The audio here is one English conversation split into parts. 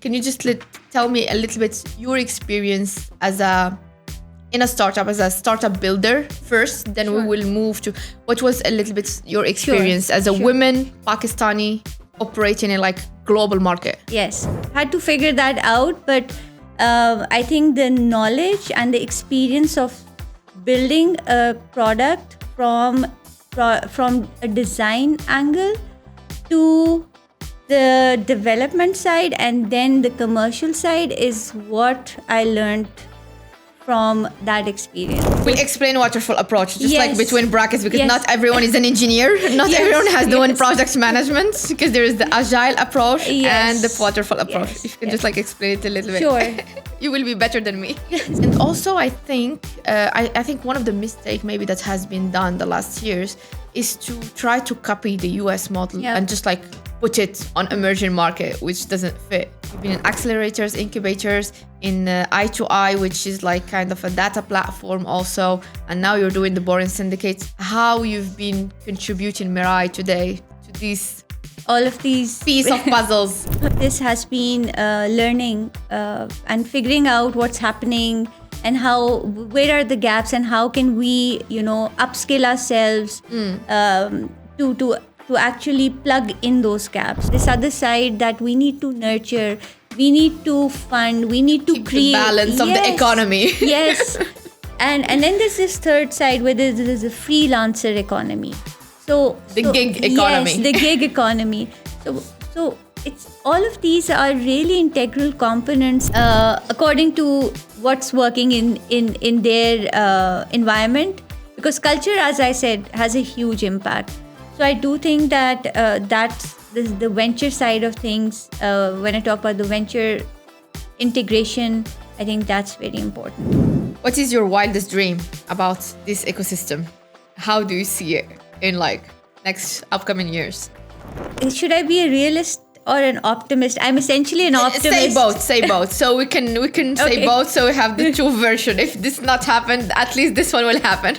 can you just tell me a little bit your experience in a startup, as a startup builder first, then we will move to what was a little bit your experience as a woman Pakistani operating in like global market. Yes, had to figure that out, but I think the knowledge and the experience of building a product from a design angle to the development side and then the commercial side is what I learned from that experience. We'll explain waterfall approach, just like between brackets, because not everyone is an engineer. Not everyone has the one project management, because there is the agile approach and the waterfall approach. If you can just like explain it a little bit. Sure. You will be better than me. And also I think one of the mistakes maybe that has been done the last years is to try to copy the US model and just like put it on emerging market, which doesn't fit. You've been in accelerators, incubators, in I2I, which is like kind of a data platform also. And now you're doing the Boring Syndicate. How you've been contributing Merai today to these all of these piece of puzzles. This has been learning and figuring out what's happening and where are the gaps and how can we, upskill ourselves to actually plug in those gaps. This other side that we need to nurture, we need to fund, we need to keep create the balance of the economy. Yes. And then there's this third side where there's a freelancer economy. So gig economy. Yes, the gig economy. So it's all of these are really integral components according to what's working in their environment, because culture, as I said, has a huge impact. So I do think that that's the venture side of things. When I talk about the venture integration, I think that's very important. What is your wildest dream about this ecosystem? How do you see it in like next upcoming years? Should I be a realist or an optimist? I'm essentially an optimist. Say both. So we can say both. So we have the two versions. If this not happened, at least this one will happen.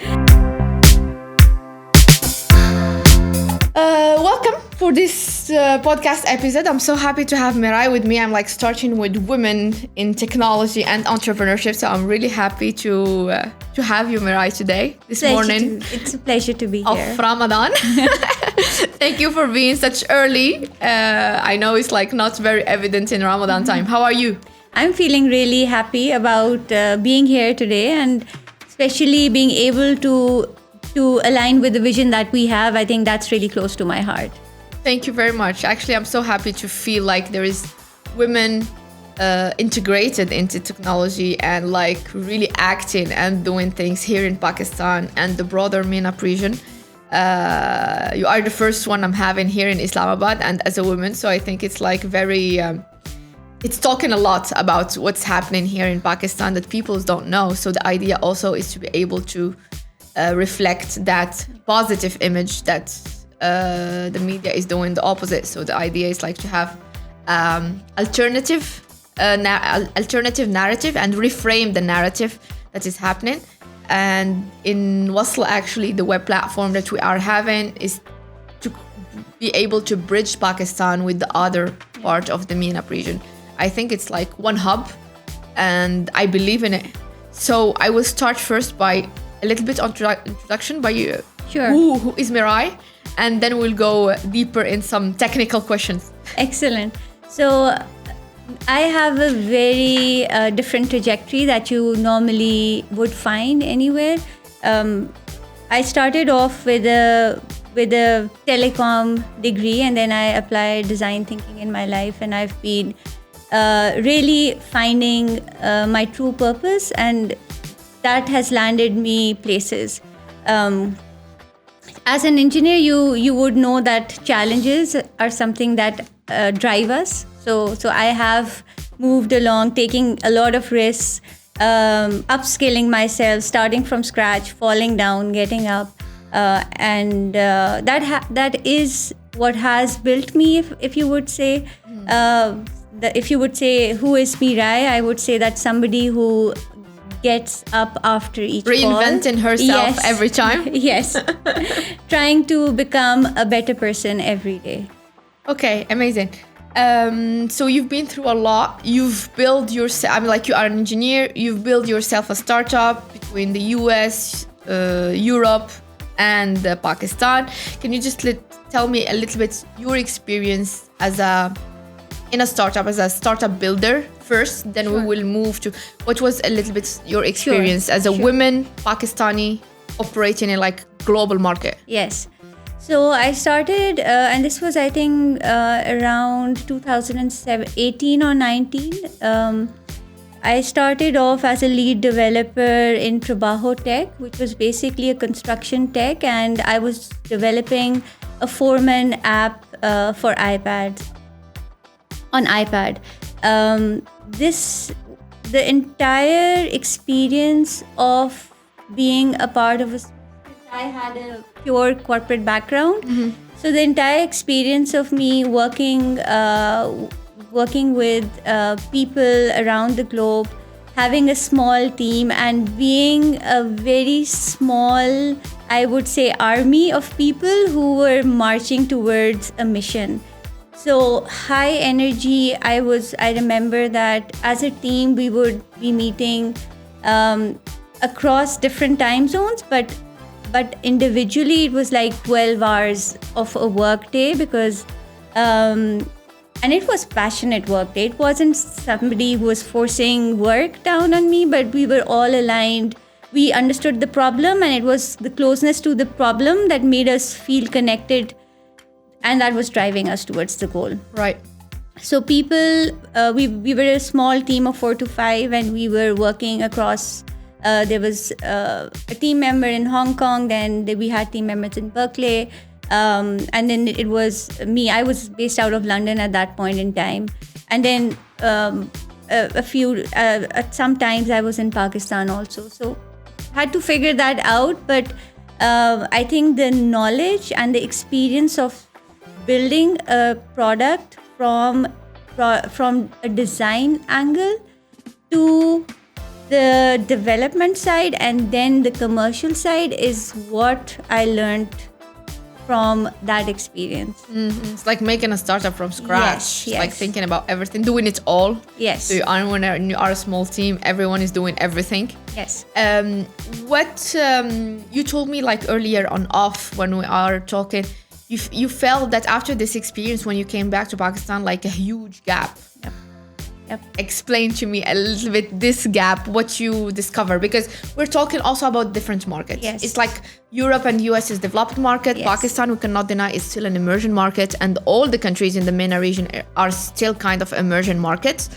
Welcome for this podcast episode. I'm so happy to have Merai with me. I'm like starting with women in technology and entrepreneurship. So I'm really happy to have you, Merai, today, this morning. It's a pleasure to be here. Of Ramadan. Thank you for being such early. I know it's like not very evident in Ramadan time. How are you? I'm feeling really happy about being here today, and especially being able to align with the vision that we have. I think that's really close to my heart. Thank you very much. Actually, I'm so happy to feel like there is women integrated into technology and like really acting and doing things here in Pakistan and the broader MENAP region. You are the first one I'm having here in Islamabad and as a woman. So I think it's like very, it's talking a lot about what's happening here in Pakistan that people don't know. So the idea also is to be able to reflect that positive image that the media is doing the opposite. So the idea is like to have alternative narrative and reframe the narrative that is happening. And in Wasssl, actually, the web platform that we are having is to be able to bridge Pakistan with the other part of the MENAP region. I think it's like one hub, and I believe in it. So I will start first by a little bit introduction by you. Sure. Who is Merai? And then we'll go deeper in some technical questions. Excellent. So I have a very different trajectory that you normally would find anywhere. I started off with a telecom degree, and then I applied design thinking in my life, and I've been really finding my true purpose, and that has landed me places. As an engineer, you would know that challenges are something that drive us. So I have moved along, taking a lot of risks, upskilling myself, starting from scratch, falling down, getting up, and that is what has built me. If you would say, if you would say who is Merai, I would say that somebody who gets up after each reinventing fall. herself every time. Yes, trying to become a better person every day. Okay, amazing. So you've been through a lot. You've built yourself. I mean, like, you are an engineer. You've built yourself a startup between the US, Europe, and Pakistan. Can you just tell me a little bit your experience in a startup, as a startup builder first? Then we will move to what was a little bit your experience as a woman Pakistani operating in like global market. Yes. So I started, and this was, I think, around 2018 or 19. I started off as a lead developer in Trabajo Tech, which was basically a construction tech, and I was developing a foreman app for iPad. On iPad. The entire experience of being a part of I had a pure corporate background. Mm-hmm. So the entire experience of me working with people around the globe, having a small team, and being a very small, I would say, army of people who were marching towards a mission. So high energy. I remember that as a team we would be meeting across different time zones, but individually it was like 12 hours of a work day, because and it was passionate work day. It wasn't somebody who was forcing work down on me, but we were all aligned. We understood the problem, and it was the closeness to the problem that made us feel connected, and that was driving us towards the goal. Right. So people, we were a small team of 4 to 5, and we were working across. There was a team member in Hong Kong, then we had team members in Berkeley, and then it was me. I was based out of London at that point in time, and then sometimes I was in Pakistan also. So had to figure that out, but I think the knowledge and the experience of building a product from a design angle to the development side and then the commercial side is what I learned from that experience. Mm-hmm. It's like making a startup from scratch. Yes. Like thinking about everything, doing it all. Yes. So you are a small team, everyone is doing everything. Yes. What you told me like earlier on off when we are talking, you felt that after this experience when you came back to Pakistan, like a huge gap. Yep. Explain to me a little bit this gap, what you discover, because we're talking also about different markets. Yes. It's like Europe and US is developed market. Yes. Pakistan, we cannot deny, is still an emerging market, and all the countries in the MENA region are still kind of emerging markets.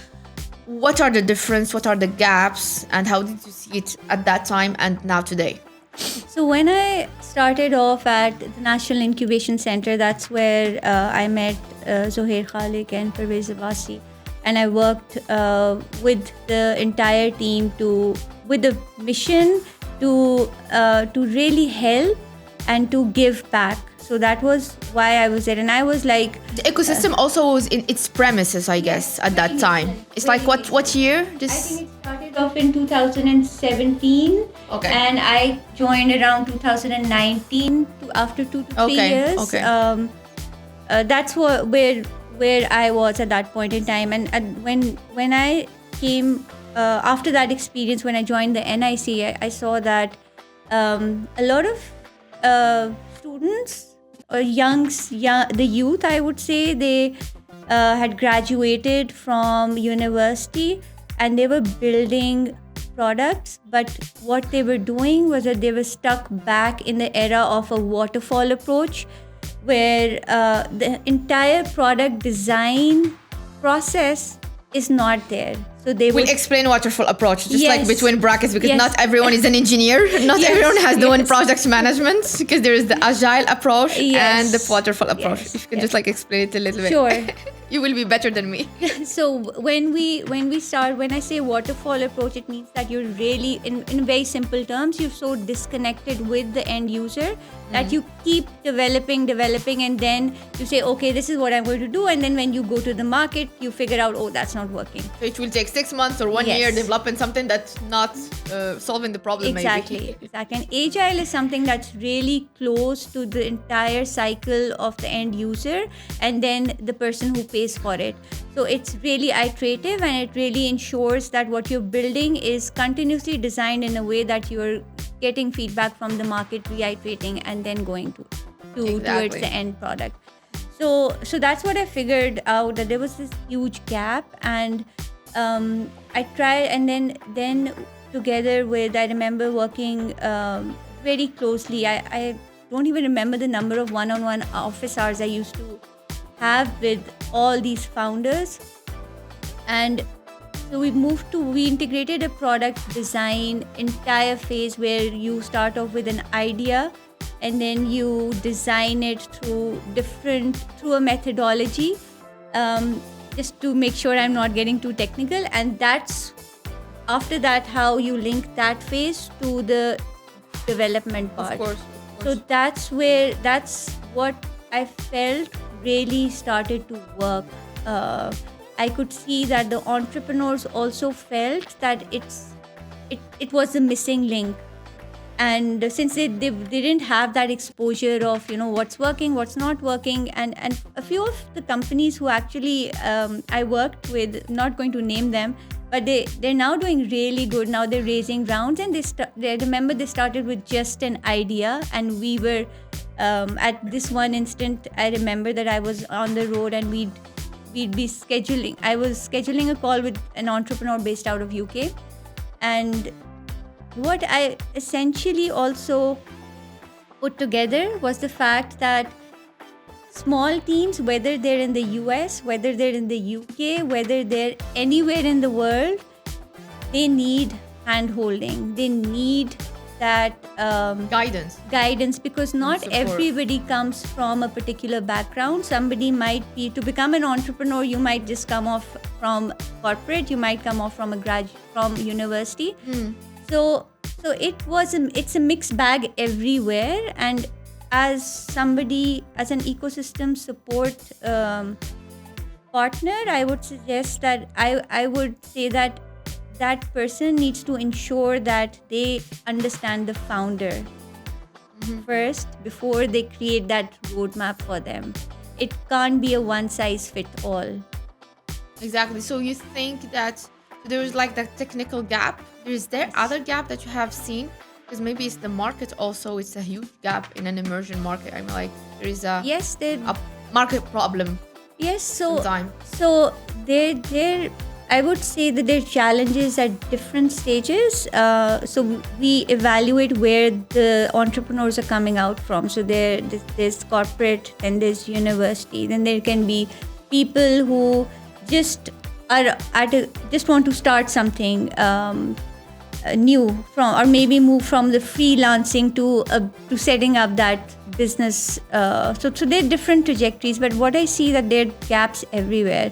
What are the difference? What are the gaps? And how did you see it at that time and now today? So when I started off at the National Incubation Center, that's where I met Zohair Khalik and Parvez Abbasi. And I worked with the entire team with the mission to really help and to give back. So that was why I was there. And I was like... The ecosystem also was in its premises, I guess, at that time. It's like what year? I think it started off in 2017. Okay. And I joined around 2019 after 2 to 3 years. Okay. That's where I was at that point in time, and when I came after that experience, when I joined the NIC, I saw that a lot of students or the youth, I would say, they had graduated from university and they were building products, but what they were doing was that they were stuck back in the era of a waterfall approach, where the entire product design process is not there. So we'll explain waterfall approach, just yes. like between brackets, because yes. not everyone is an engineer. Not yes. everyone has yes. done project management, because there is the agile approach yes. and the waterfall approach. Yes. If you can just like explain it a little bit. Sure. You will be better than me. So when I say waterfall approach, it means that you're really, in very simple terms, you're so disconnected with the end user that you keep developing, and then you say, okay, this is what I'm going to do. And then when you go to the market, you figure out, oh, that's not working. So it will take 6 months or 1 Yes. year developing something that's not solving the problem. Exactly. Maybe. And agile is something that's really close to the entire cycle of the end user and then the person who pays for it. So it's really iterative, and it really ensures that what you're building is continuously designed in a way that you're getting feedback from the market, reiterating, and then going to towards Exactly. the end product. So that's what I figured out, that there was this huge gap, and I tried, and then together with, I remember working very closely. I don't even remember the number of one-on-one office hours I used to have with all these founders. And so we integrated a product design entire phase where you start off with an idea and then you design it through a methodology, just to make sure I'm not getting too technical. And that's after that how you link that phase to the development part. Of course. So that's what I felt really started to work. I could see that the entrepreneurs also felt that it was a missing link. And since they didn't have that exposure of, what's working, what's not working, and a few of the companies who actually I worked with, not going to name them, but they're now doing really good. Now they're raising rounds, and they remember they started with just an idea, and we were at this one instant, I remember that I was on the road and we'd be scheduling. I was scheduling a call with an entrepreneur based out of UK, and what I essentially also put together was the fact that small teams, whether they're in the US, whether they're in the UK, whether they're anywhere in the world, they need hand-holding. They need that guidance, because not everybody comes from a particular background. Somebody might be, to become an entrepreneur, you might just come off from corporate, you might come off from from university. So it's a mixed bag everywhere. And as an ecosystem support partner, I would suggest that I would say that person needs to ensure that they understand the founder first before they create that roadmap for them. It can't be a one size fit all. Exactly. So you think that there is like that technical gap? Is there other gap that you have seen? Because maybe it's the market also. It's a huge gap in an emerging market. I mean, like there is a market problem. Yes. So there. I would say that there are challenges at different stages. So we evaluate where the entrepreneurs are coming out from. So there's corporate, then there's university, then there can be people who just want to start something new or maybe move from the freelancing to setting up that business. So there are different trajectories, but what I see that there are gaps everywhere.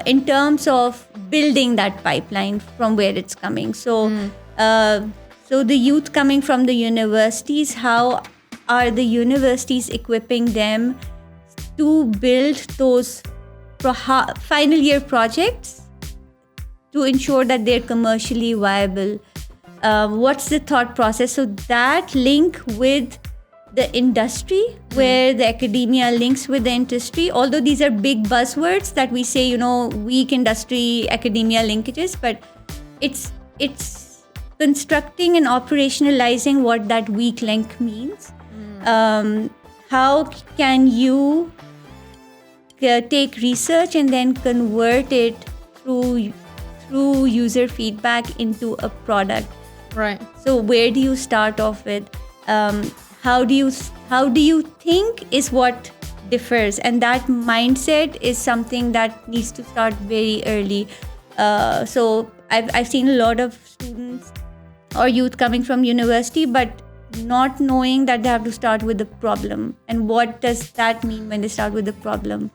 In terms of building that pipeline from where it's coming. So the youth coming from the universities, how are the universities equipping them to build those final year projects to ensure that they're commercially viable? What's the thought process? So that link with the industry, where the academia links with the industry, although these are big buzzwords that we say, weak industry academia linkages, but it's constructing and operationalizing what that weak link means. How can you take research and then convert it through user feedback into a product? Right. So where do you start off with? How do you think is what differs, and that mindset is something that needs to start very early. So I've seen a lot of students or youth coming from university, but not knowing that they have to start with the problem, and what does that mean when they start with the problem.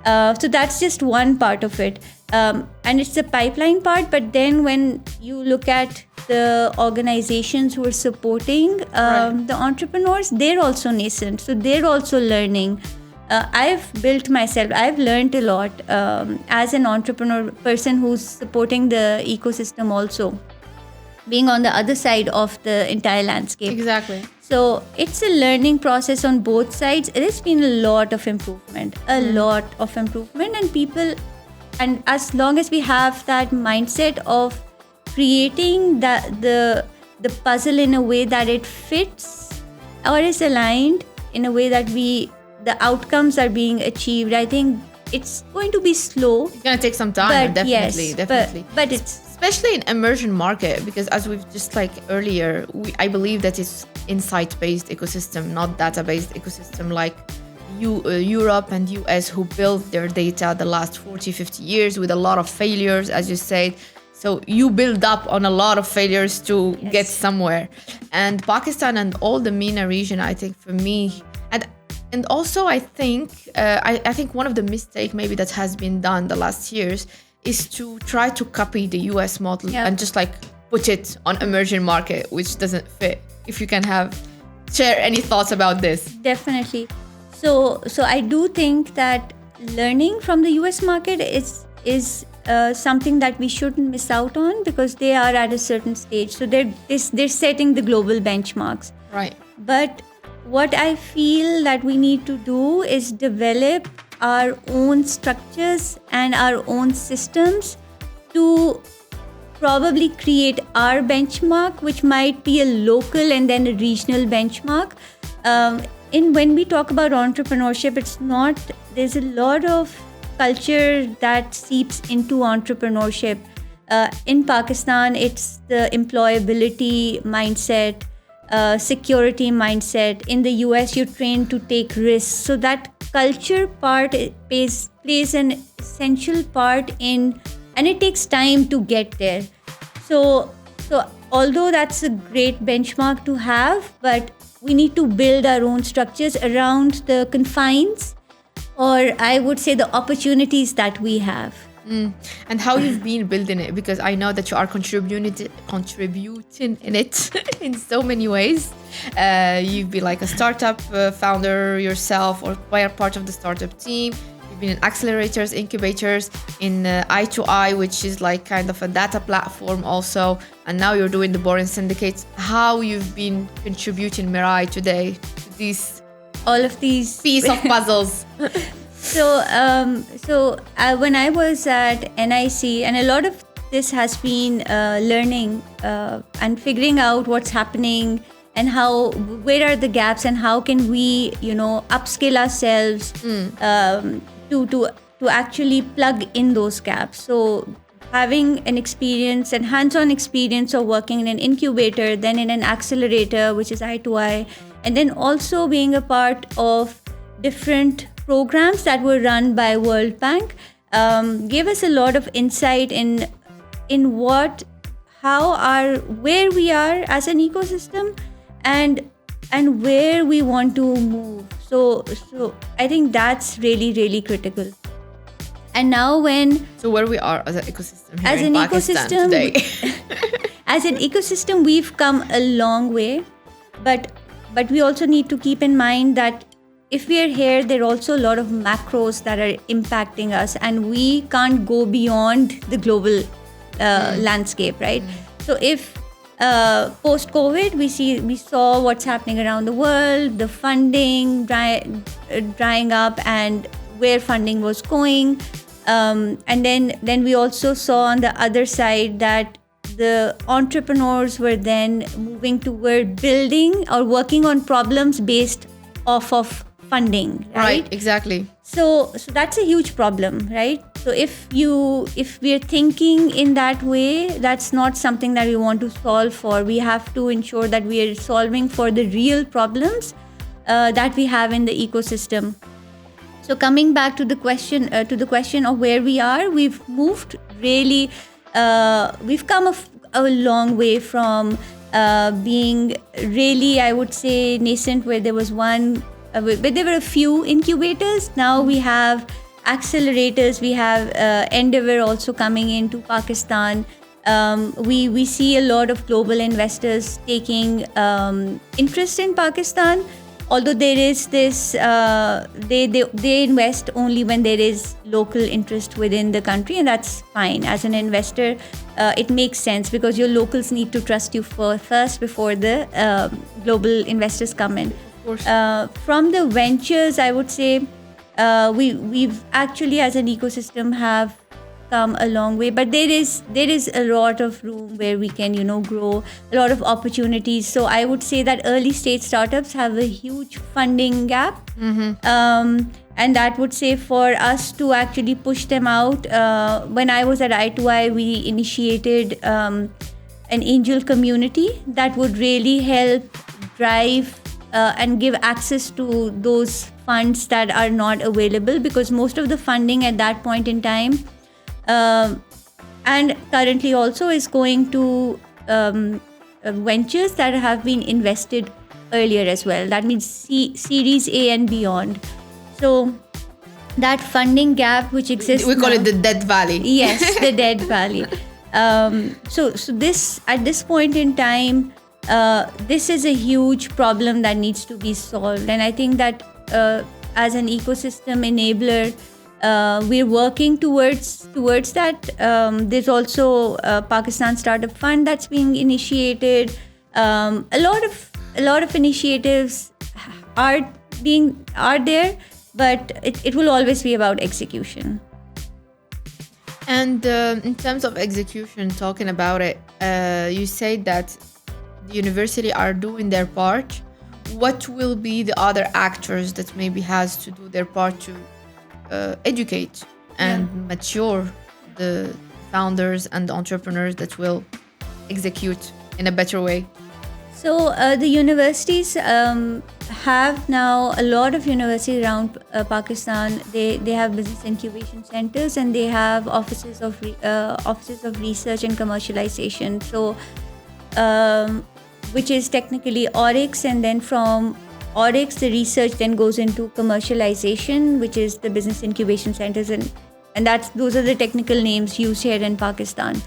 So that's just one part of it, and it's the pipeline part. But then when you look at the organizations who are supporting the entrepreneurs, they're also nascent, so they're also learning. I've built myself. I've learned a lot as an entrepreneur person who's supporting the ecosystem also, being on the other side of the entire landscape. Exactly. So it's a learning process on both sides. It has been a lot of improvement, and people, and as long as we have that mindset of creating the puzzle in a way that it fits or is aligned in a way that the outcomes are being achieved, I think it's going to be slow. It's going to take some time, but definitely. yes, Definitely. But it's especially in emerging market, because as we've just like earlier, I believe that it's insight-based ecosystem, not data-based ecosystem like Europe and US, who built their data the last 40, 50 years with a lot of failures, as you said. So you build up on a lot of failures to get somewhere. And Pakistan and all the MENA region, I think for me, and also I think one of the mistake maybe that has been done the last years is to try to copy the US model and just like put it on emerging market, which doesn't fit. If you can share any thoughts about this. Definitely. So I do think that learning from the US market is something that we shouldn't miss out on, because they are at a certain stage. So they're setting the global benchmarks. Right. But what I feel that we need to do is develop our own structures and our own systems to probably create our benchmark, which might be a local and then a regional benchmark. When we talk about entrepreneurship, there's a lot of culture that seeps into entrepreneurship. In Pakistan, it's the employability mindset, security mindset. In the US, you're trained to take risks. So that culture part plays an essential part in, and it takes time to get there. So although that's a great benchmark to have, but we need to build our own structures around the confines, or I would say the opportunities that we have. And how you've been building it, because I know that you are contributing in it in so many ways. You've been like a startup founder yourself, or part of the startup team. You've been in accelerators, incubators, in I2I, which is like kind of a data platform also. And now you're doing the Boring Syndicate. How you've been contributing Merai today to all of these piece of puzzles. So when I was at NIC, and a lot of this has been learning and figuring out what's happening and where are the gaps and how can we, upskill ourselves to actually plug in those gaps. So having an experience and hands-on experience of working in an incubator, then in an accelerator, which is I2I, and then also being a part of different programs that were run by World Bank, gave us a lot of insight in where we are as an ecosystem and where we want to move. So I think that's really, really critical. And now where we are as an ecosystem here in Pakistan today. As an ecosystem, we've come a long way, but we also need to keep in mind that if we are here, there are also a lot of macros that are impacting us, and we can't go beyond the global landscape, right? So if post-COVID, we saw what's happening around the world, the funding drying up and where funding was going. And then we also saw on the other side that the entrepreneurs were then moving toward building or working on problems based off of funding, right? Exactly. So that's a huge problem, right? So if we're thinking in that way, that's not something that we want to solve for. We have to ensure that we are solving for the real problems that we have in the ecosystem. So coming back to the question of where we are, we've moved really, we've come a long way from being really, I would say, nascent, where there was but there were a few incubators. Now we have accelerators. We have Endeavor also coming into Pakistan. We see a lot of global investors taking interest in Pakistan. although there is this, they invest only when there is local interest within the country, and that's fine. As an investor, it makes sense because your locals need to trust you first before the global investors come in. Of course. From the ventures, I would say we've actually, as an ecosystem, have come a long way, but there is a lot of room where we can grow, a lot of opportunities. So I would say that early stage startups have a huge funding gap, and that would say for us to actually push them out. When I was at I2I, we initiated an angel community that would really help drive and give access to those funds that are not available, because most of the funding at that point in time and currently also is going to ventures that have been invested earlier as well. That means Series A and beyond. So that funding gap which exists, we call now, it the dead valley. Yes, the dead valley. So this, at this point in time, this is a huge problem that needs to be solved, and I think that as an ecosystem enabler, we're working towards that. There's also a Pakistan Startup Fund that's being initiated. A lot of initiatives are there, but it will always be about execution. And in terms of execution, talking about it, you said that the university are doing their part. What will be the other actors that maybe has to do their part to educate and mature the founders and the entrepreneurs that will execute in a better way? So the universities have now, a lot of universities around Pakistan, they have business incubation centers, and they have offices of research and commercialization. So which is technically Oryx, and then from Oryx, the research then goes into commercialization, which is the business incubation centers, and those are the technical names used here in Pakistan.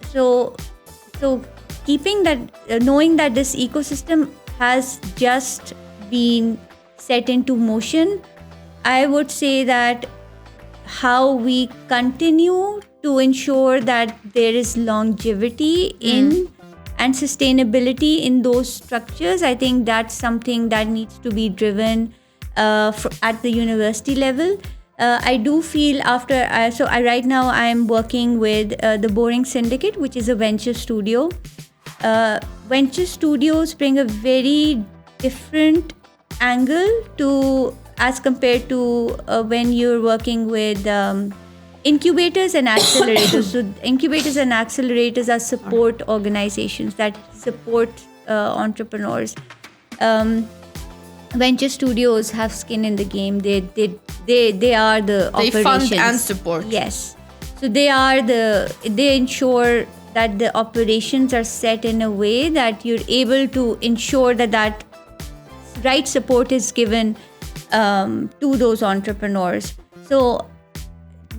So keeping that, knowing that this ecosystem has just been set into motion, I would say that how we continue to ensure that there is longevity in and sustainability in those structures, I think that's something that needs to be driven at the university level. I do feel right now I'm working with the Boring Syndicate, which is a venture studio. Venture studios bring a very different angle as compared to when you're working with incubators and accelerators. So incubators and accelerators are support organizations that support entrepreneurs. Venture studios have skin in the game. They are the operations. They fund and support. Yes. So they ensure that the operations are set in a way that you're able to ensure that right support is given to those entrepreneurs. So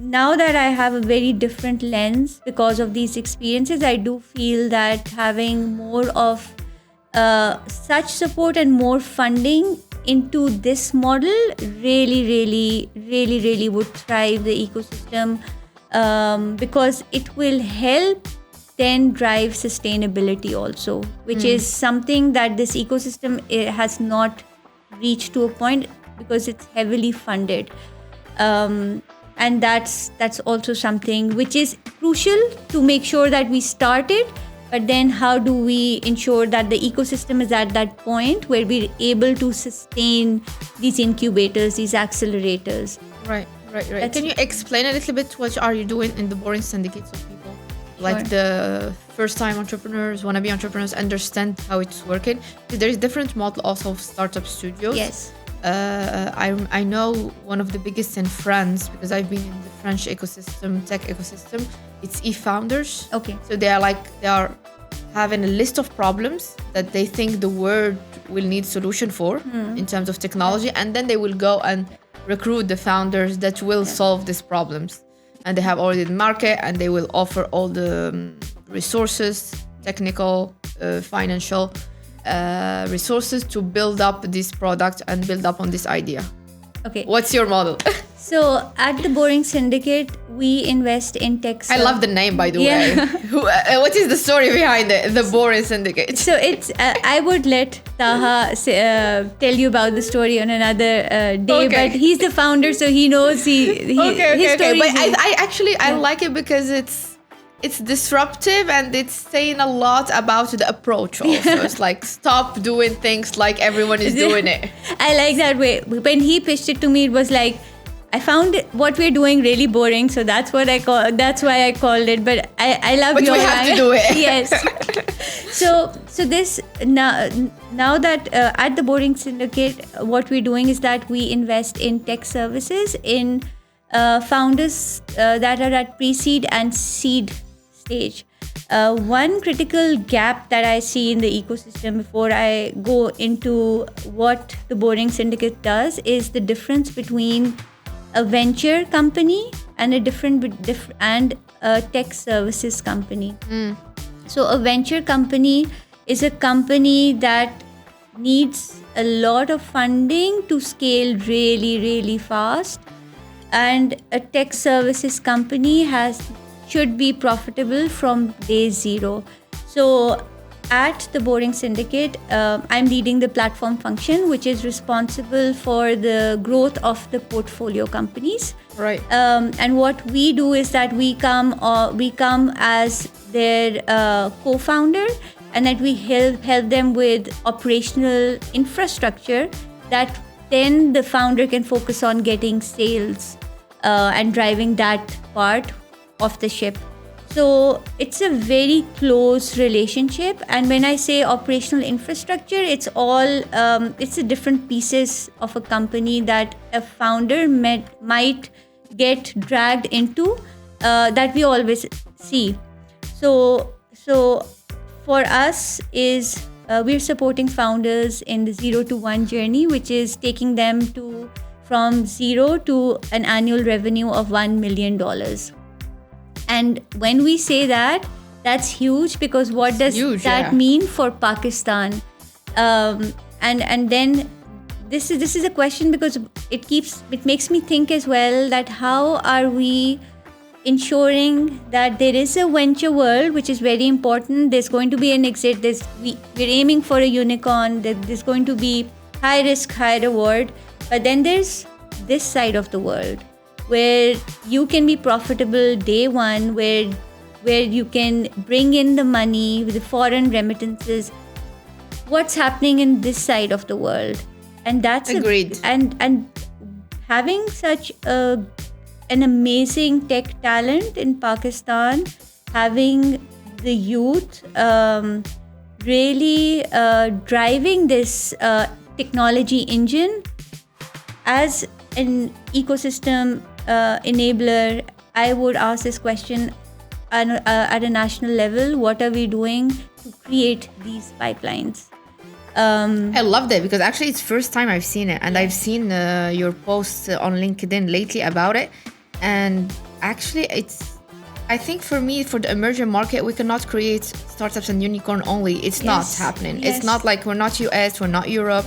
now that I have a very different lens because of these experiences, I do feel that having more of such support and more funding into this model really would thrive the ecosystem, because it will help then drive sustainability also, which is something that this ecosystem has not reached to a point because it's heavily funded. And that's also something which is crucial to make sure that we start it, but then how do we ensure that the ecosystem is at that point where we're able to sustain these incubators, these accelerators. Right. Can you explain a little bit what are you doing in the Boring Syndicate so people, like the first-time entrepreneurs, wannabe entrepreneurs, understand how it's working? There's different model also of startup studios. Yes. I know one of the biggest in France, because I've been in the French ecosystem, tech ecosystem. It's e-founders. Okay. So they are having a list of problems that they think the world will need solution for in terms of technology, and then they will go and recruit the founders that will solve these problems. And they have already the market, and they will offer all the resources, technical, financial, resources to build up this product and build up on this idea? Okay. What's your model? So at the Boring Syndicate, we invest in tech. I love the name, by the way. What is the story behind it? The Boring Syndicate. So it's. I would let Taha tell you about the story on another day, Okay. but he's the founder, so he knows his story. But I actually like it because it's disruptive and it's saying a lot about the approach also. It's like, stop doing things like everyone is doing it. I like that way. When he pitched it to me, it was like, I found what we're doing really boring, so that's why I called it. But I love But your we have to do it. Yes. So this now that at the Boring Syndicate, what we're doing is that we invest in tech services in founders that are at pre-seed and seed stage. One critical gap that I see in the ecosystem before I go into what the Boring Syndicate does is the difference between a venture company and a tech services company. So a venture company is a company that needs a lot of funding to scale really, really fast, and a tech services company should be profitable from day zero. So at the Boring Syndicate, I'm leading the platform function, which is responsible for the growth of the portfolio companies. Right. And what we do is that we come as their co-founder, and that we help them with operational infrastructure that then the founder can focus on getting sales and driving that part of the ship. So it's a very close relationship, and when I say operational infrastructure, it's the different pieces of a company that a founder might get dragged into that we always see. So for us is we're supporting founders in the 0 to 1 journey, which is taking them from zero to an annual revenue of $1 million. And when we say that, that's huge, because what does that mean for Pakistan? And then this is a question, because it makes me think as well that how are we ensuring that there is a venture world, which is very important. There's going to be an exit. We're aiming for a unicorn. There's going to be high risk, high reward. But then there's this side of the world where you can be profitable day one, where you can bring in the money with the foreign remittances. What's happening in this side of the world? And that's agreed. And having such an amazing tech talent in Pakistan, having the youth really driving this technology engine as an ecosystem enabler, I would ask this question at a national level: what are we doing to create these pipelines? I love that, because actually it's first time I've seen it, and I've seen your posts on LinkedIn lately about it. And actually I think for me, for the emerging market, we cannot create startups and unicorn only. It's not happening. Yes. It's not like we're not US, we're not Europe.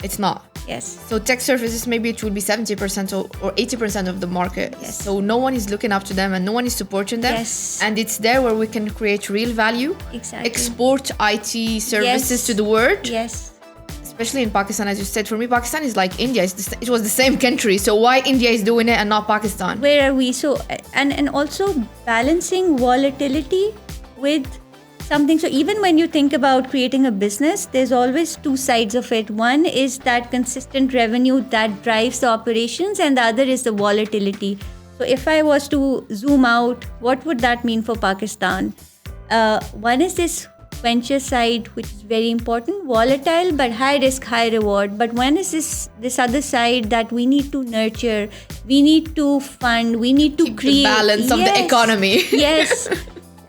It's not. Yes. So tech services, maybe it will be 70% or 80% of the market. Yes. So no one is looking up to them and no one is supporting them. Yes. And it's there where we can create real value. Exactly. Export IT services to the world. Yes. Especially in Pakistan, as you said. For me, Pakistan is like India. It was the same country. So why India is doing it and not Pakistan? Where are we? So and also balancing volatility with something. So even when you think about creating a business, there's always two sides of it. One is that consistent revenue that drives the operations, and the other is the volatility. So if I was to zoom out, what would that mean for Pakistan? One is this venture side, which is very important, volatile but high risk, high reward. But one is this other side that we need to nurture, we need to fund, we need to Keep create the balance of the economy. Yes.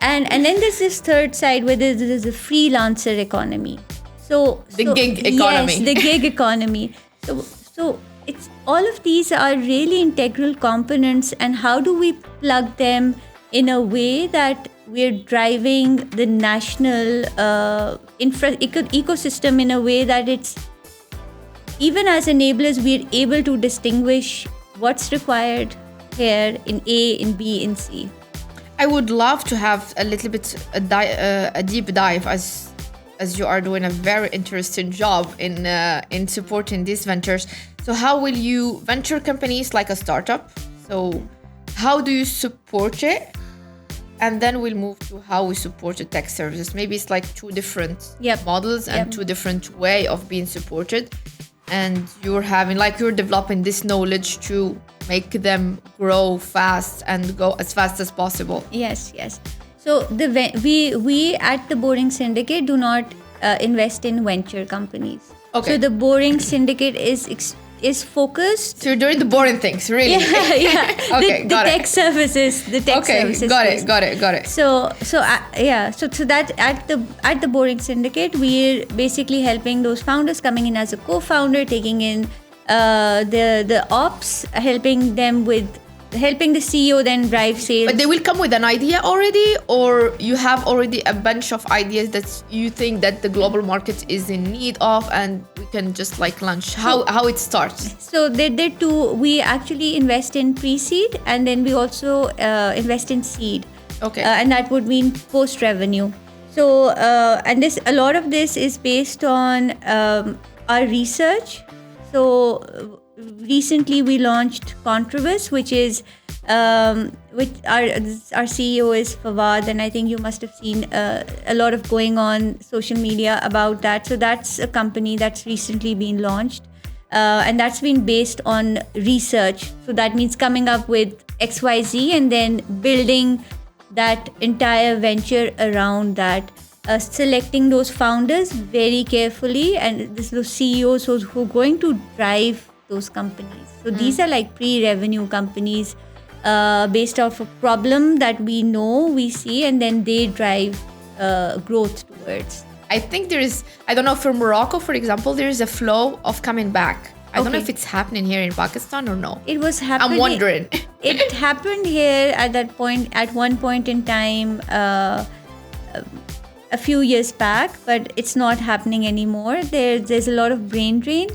And then there's this third side where there's a freelancer economy. So The gig economy. Yes, the gig economy. So it's all of these are really integral components, and how do we plug them in a way that we're driving the national ecosystem in a way that it's, even as enablers, we're able to distinguish what's required here in A, in B, in C. I would love to have a little bit a deep dive, as you are doing a very interesting job in supporting these ventures. So how will you venture companies like a startup? So how do you support it? And then we'll move to how we support the tech services. Maybe it's like two different models and two different way of being supported. And you're developing this knowledge to make them grow fast and go as fast as possible. Yes. So we at the Boring Syndicate do not invest in venture companies. Okay. So the Boring Syndicate is focused. So you're doing the boring things, really? Yeah. Okay, the tech services. The tech services. Got it. So that at the Boring Syndicate, we're basically helping those founders coming in as a co-founder, taking in the ops, helping the CEO then drive sales. But they will come with an idea already, or you have already a bunch of ideas that you think that the global market is in need of, and we can just like launch. How it starts? So there two. We actually invest in pre-seed, and then we also invest in seed. Okay. And that would mean post-revenue. So and a lot of this is based on our research. So recently we launched Controverse, which is which our CEO is Fawad, and I think you must have seen a lot of going on social media about that. So that's a company that's recently been launched, and that's been based on research. So that means coming up with XYZ and then building that entire venture around that. Selecting those founders very carefully, and those CEOs who are going to drive those companies. So these are like pre-revenue companies based off a problem that we see, and then they drive growth towards. I think I don't know, for Morocco, for example, there is a flow of coming back. I don't know if it's happening here in Pakistan or no. It was happening. I'm wondering. It happened here at one point in time, a few years back, but it's not happening anymore. There's a lot of brain drain.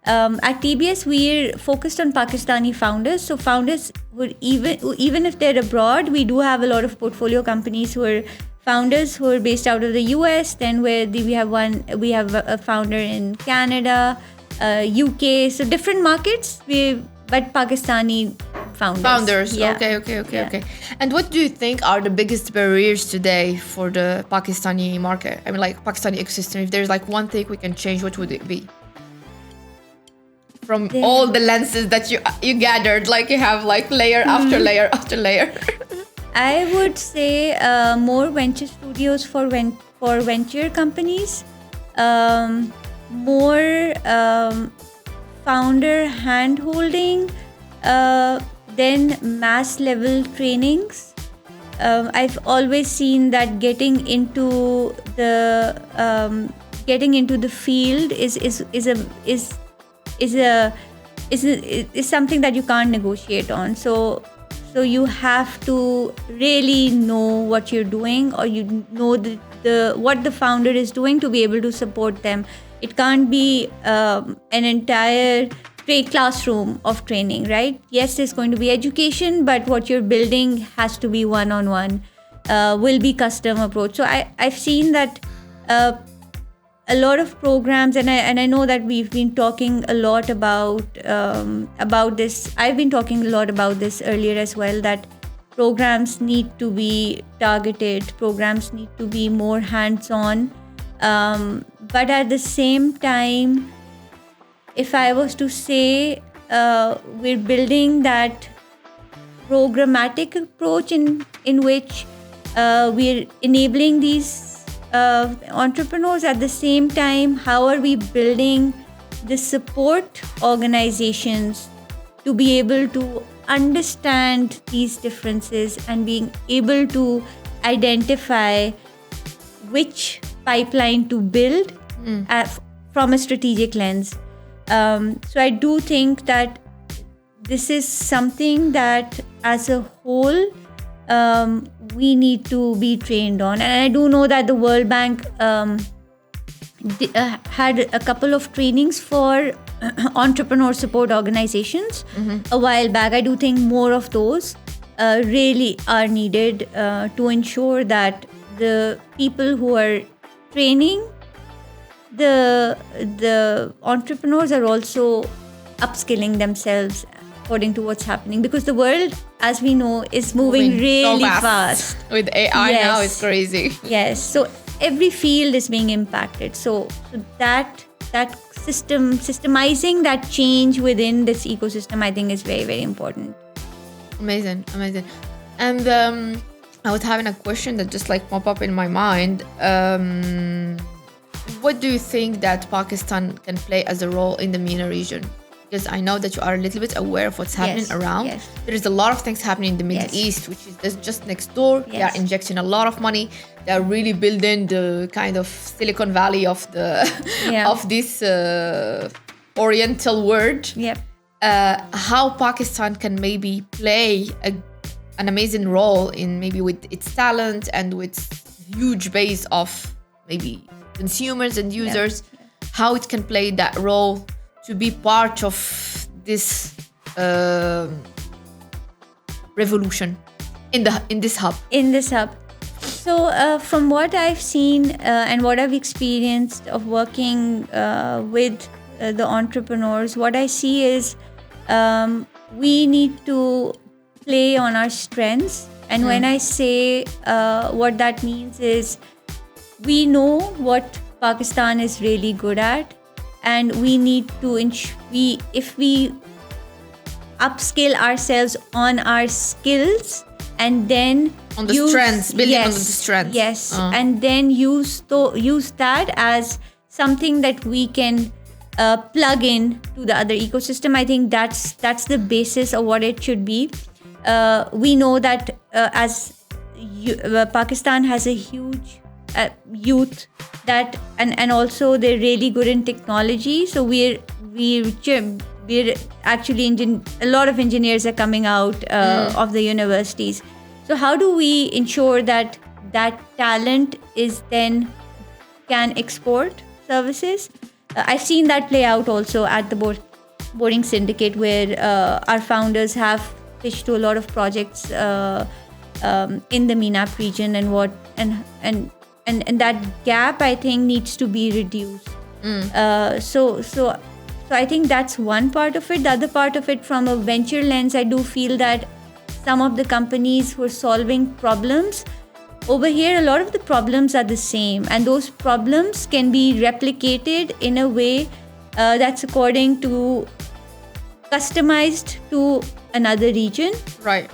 At TBS, we're focused on Pakistani founders. So founders would even if they're abroad, we do have a lot of portfolio companies who are founders who are based out of the US. Then we have a founder in Canada, UK. So different markets, but Pakistani founders. Yeah. Okay. And what do you think are the biggest barriers today for the Pakistani market? I mean, like Pakistani ecosystem. If there's like one thing we can change, what would it be? From all the lenses that you gathered, like you have like layer after layer after layer. I would say more venture studios for venture companies, more founder hand-holding, then mass level trainings. I've always seen that getting into the field is something that you can't negotiate on. So you have to really know what you're doing, or you know what the founder is doing to be able to support them. It can't be an entire classroom of training, right? Yes, there's going to be education, but what you're building has to be one-on-one, will be custom approach. So I've seen that a lot of programs, and I know that we've been talking a lot about this. I've been talking a lot about this earlier as well, that programs need to be targeted, programs need to be more hands-on, but at the same time, if I was to say, we're building that programmatic approach in which we're enabling these entrepreneurs. At the same time, how are we building the support organizations to be able to understand these differences and being able to identify which pipeline to build from a strategic lens. So I do think that this is something that as a whole we need to be trained on. And I do know that the World Bank had a couple of trainings for entrepreneur support organizations a while back. I do think more of those really are needed to ensure that the people who are training the entrepreneurs are also upskilling themselves according to what's happening, because the world, as we know, is moving really so fast. With AI now, it's crazy. Yes, so every field is being impacted. So that systemizing that change within this ecosystem, I think, is very, very important. Amazing. And I was having a question that just like pop up in my mind. What do you think that Pakistan can play as a role in the MENA region? Because I know that you are a little bit aware of what's happening around. Yes. There is a lot of things happening in the Middle East, which is just next door. They are injecting a lot of money. They are really building the kind of Silicon Valley of the of this Oriental world. Yep. How Pakistan can maybe play an amazing role in maybe with its talent and with huge base of maybe consumers and users, how it can play that role to be part of this revolution in this hub. So from what I've seen and what I've experienced of working with the entrepreneurs, what I see is we need to play on our strengths. And when I say what that means is, we know what Pakistan is really good at, and we need to if we upskill ourselves on our skills and then on the strengths, building on the strengths. And then use that as something that we can plug in to the other ecosystem. I think that's the basis of what it should be. We know that Pakistan has a huge youth that and also they're really good in technology. So we're actually a lot of engineers are coming out of the universities. So how do we ensure that talent is then can export services? I've seen that play out also at the Boring Syndicate, where our founders have pitched to a lot of projects in the MENAP region, and that gap, I think, needs to be reduced. So I think that's one part of it. The other part of it, from a venture lens, I do feel that some of the companies who are solving problems over here, a lot of the problems are the same, and those problems can be replicated in a way that's customized to another region, right?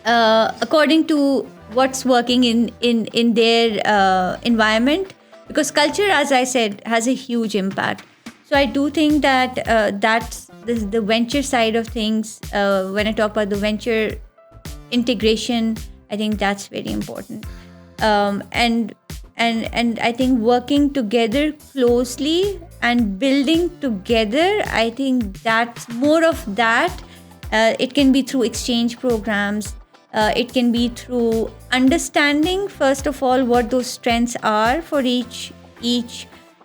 According to what's working in their environment, because culture, as I said, has a huge impact. So I do think that that's the venture side of things. When I talk about the venture integration, I think that's very important. And I think working together closely and building together, I think that's more of that. It can be through exchange programs. It can be through understanding, first of all, what those strengths are for each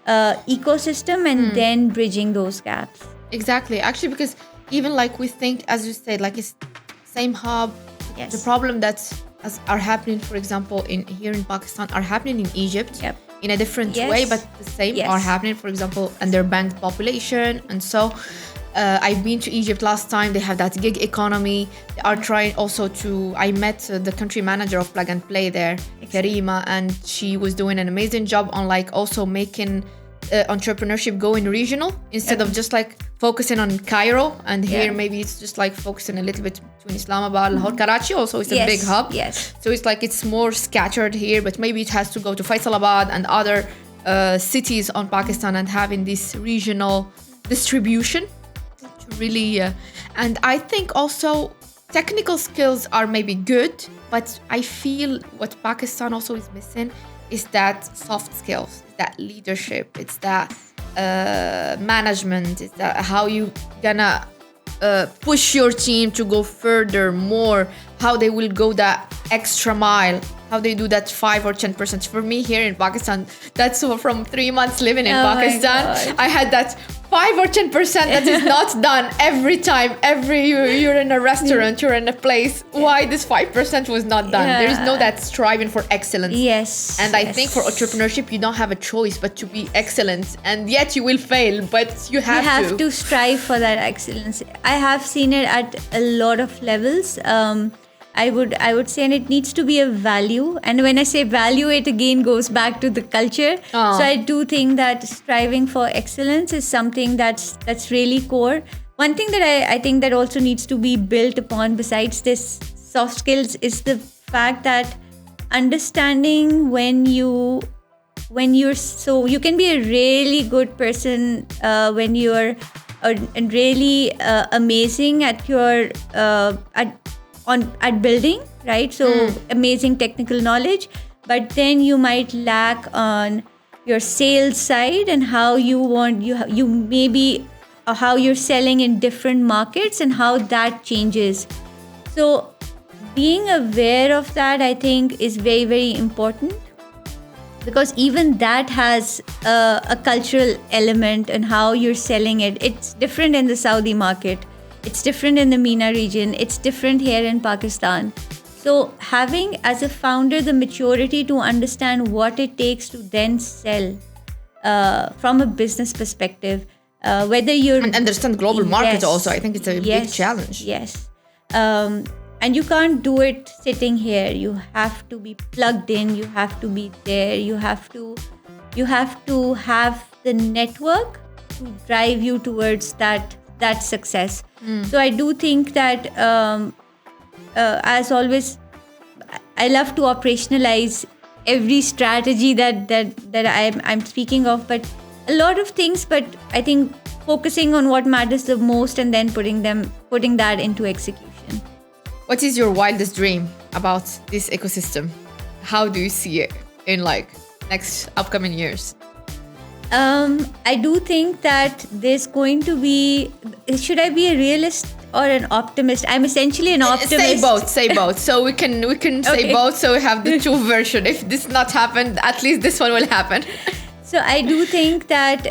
ecosystem, and then bridging those gaps. Exactly. Actually, because even like we think, as you said, like it's same hub. Yes. The problem that are happening, for example, here in Pakistan, are happening in Egypt in a different way, but the same are happening, for example, underbanked population. And so I've been to Egypt last time. They have that gig economy. They are trying also I met the country manager of Plug and Play there, Karima, and she was doing an amazing job on like also making entrepreneurship going regional instead of just like focusing on Cairo, and here maybe it's just like focusing a little bit between Islamabad, Lahore, Karachi also is a big hub. So it's like it's more scattered here, but maybe it has to go to Faisalabad and other cities on Pakistan, and having this regional distribution to really and I think also technical skills are maybe good, but I feel what Pakistan also is missing is that soft skills, that leadership, it's that management, it's that how you gonna push your team to go further, more, how they will go that extra mile, how they do that 5 or 10%. For me here in Pakistan, that's from 3 months living in Pakistan, I had that 5 or 10% that is not done every time. You're in a restaurant, you're in a place. Why this 5% was not done? There is no that striving for excellence. Yes. And I think for entrepreneurship, you don't have a choice but to be excellent. And yet you will fail, but you have to strive for that excellence. I have seen it at a lot of levels. I would say, and it needs to be a value. And when I say value, it again goes back to the culture. So I do think that striving for excellence is something that's really core. One thing that I think that also needs to be built upon besides this soft skills is the fact that understanding when you're so you can be a really good person when you're really amazing at your at building, right? So amazing technical knowledge, but then you might lack on your sales side and how you maybe how you're selling in different markets and how that changes. So being aware of that, I think, is very, very important, because even that has a cultural element and how you're selling it. It's different in the Saudi market. It's different in the MENA region. It's different here in Pakistan. So having, as a founder, the maturity to understand what it takes to then sell from a business perspective, whether you're... And understand global markets also. I think it's a big challenge. Yes. And you can't do it sitting here. You have to be plugged in. You have to be there. You have to have the network to drive you towards that success. So I do think that, as always, I love to operationalize every strategy that I'm speaking of, but a lot of things. But I think focusing on what matters the most and then putting that into execution. What is your wildest dream about this ecosystem? How do you see it in next upcoming years? I do think that there's going to be... Should I be a realist or an optimist? I'm essentially an optimist. Say both. So we can say both. So we have the two versions. If this not happened, at least this one will happen. So I do think that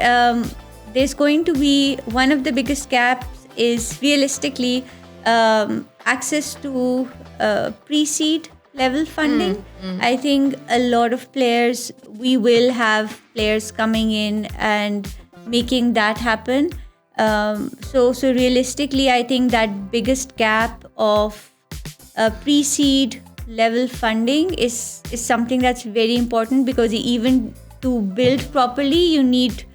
there's going to be one of the biggest gaps is realistically access to pre-seed level funding. I think a lot of players, we will have players coming in and making that happen. So realistically, I think that biggest gap of pre-seed level funding is something that's very important, because even to build properly, you need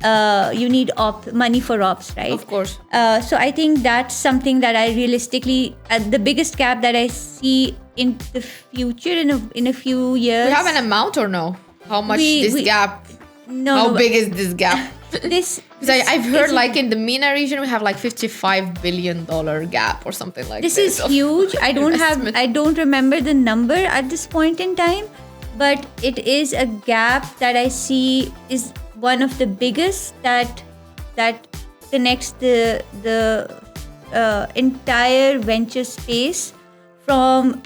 money for ops, right? Of course. So I think that's something that I realistically, the biggest gap that I see in the future in a few years. We have an amount or no? How much gap? No. How big is this gap? Because I've heard in the MENA region we have $55 billion gap or something like this. This is huge. I don't remember the number at this point in time, but it is a gap that I see is one of the biggest that connects the entire venture space from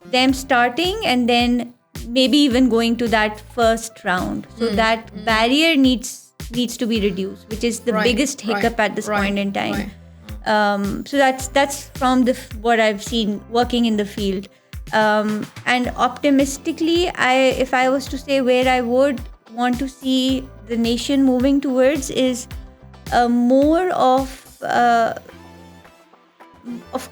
them starting and then maybe even going to that first round. So that barrier needs to be reduced, which is the biggest hiccup at this point in time. So that's from what I've seen working in the field. And optimistically, if I was to say where I would want to see the nation moving towards is more of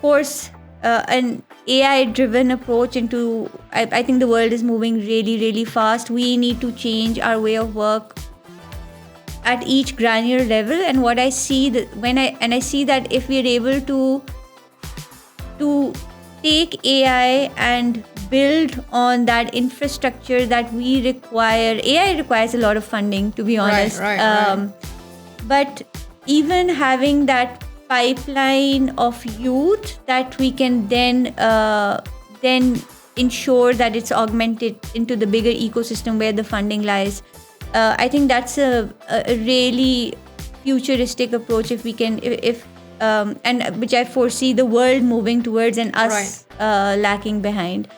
course, an AI-driven approach into. I think the world is moving really, really fast. We need to change our way of work at each granular level. And what I see I see that if we are able to take AI and build on that infrastructure that we require. AI requires a lot of funding, to be honest. Right. But even having that pipeline of youth that we can then ensure that it's augmented into the bigger ecosystem where the funding lies. I think that's a really futuristic approach. If and which I foresee the world moving towards and us lacking behind.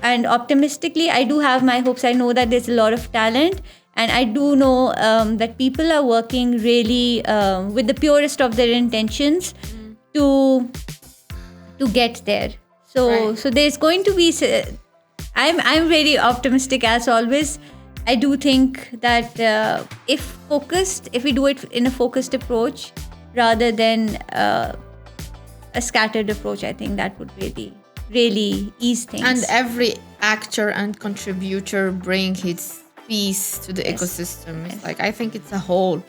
And optimistically, I do have my hopes. I know that there's a lot of talent, and I do know that people are working really with the purest of their intentions to get there. So there's going to be. I'm very optimistic as always. I do think that if we do it in a focused approach rather than a scattered approach, I think that would really ease things. And every actor and contributor bring his piece to the ecosystem. It's like, I think it's a whole.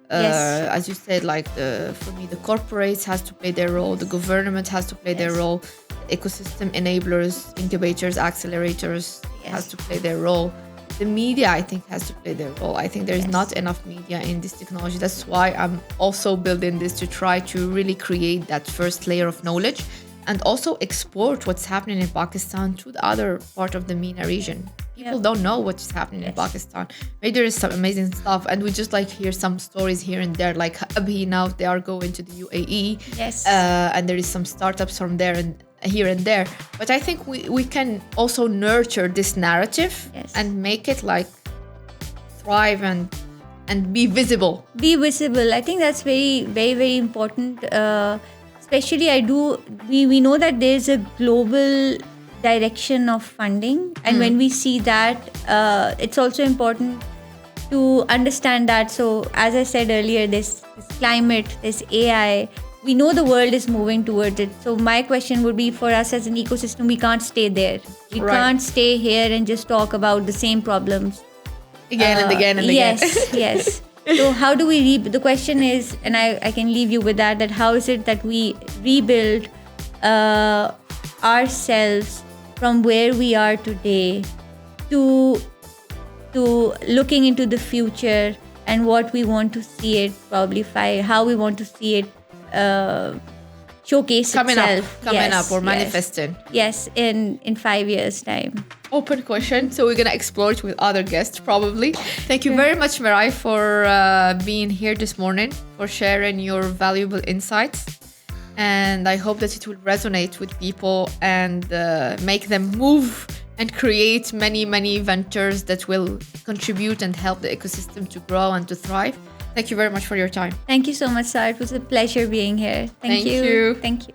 As you said, like for me, the corporates has to play their role, the government has to play their role, ecosystem enablers, incubators, accelerators has to play their role. The media, I think, has to play their role. I think there's not enough media in this technology. That's why I'm also building this, to try to really create that first layer of knowledge and also export what's happening in Pakistan to the other part of the MENA region. People don't know what's happening in Pakistan. Maybe there is some amazing stuff, and we just like hear some stories here and there. Like Abhi, now they are going to the UAE, and there is some startups from there and here and there. But I think we can also nurture this narrative and make it like thrive and be visible. Be visible. I think that's very, very, very important. Especially, we know that there's a global direction of funding, and when we see that, it's also important to understand that. So as I said earlier, this climate, this AI, we know the world is moving towards it. So my question would be, for us as an ecosystem, we can't stay there. We can't stay here and just talk about the same problems again and again and again. Yes. So how do we the question is, and I can leave you with that how is it that we rebuild ourselves from where we are today to looking into the future and what we want to see it, probably how we want to see it showcase coming itself. up or manifesting. Yes, in 5 years' time. Open question. So we're going to explore it with other guests probably. Thank you very much, Merai, for being here this morning, for sharing your valuable insights. And I hope that it will resonate with people and make them move and create many, many ventures that will contribute and help the ecosystem to grow and to thrive. Thank you very much for your time. Thank you so much, Sar. It was a pleasure being here. Thank you. Thank you.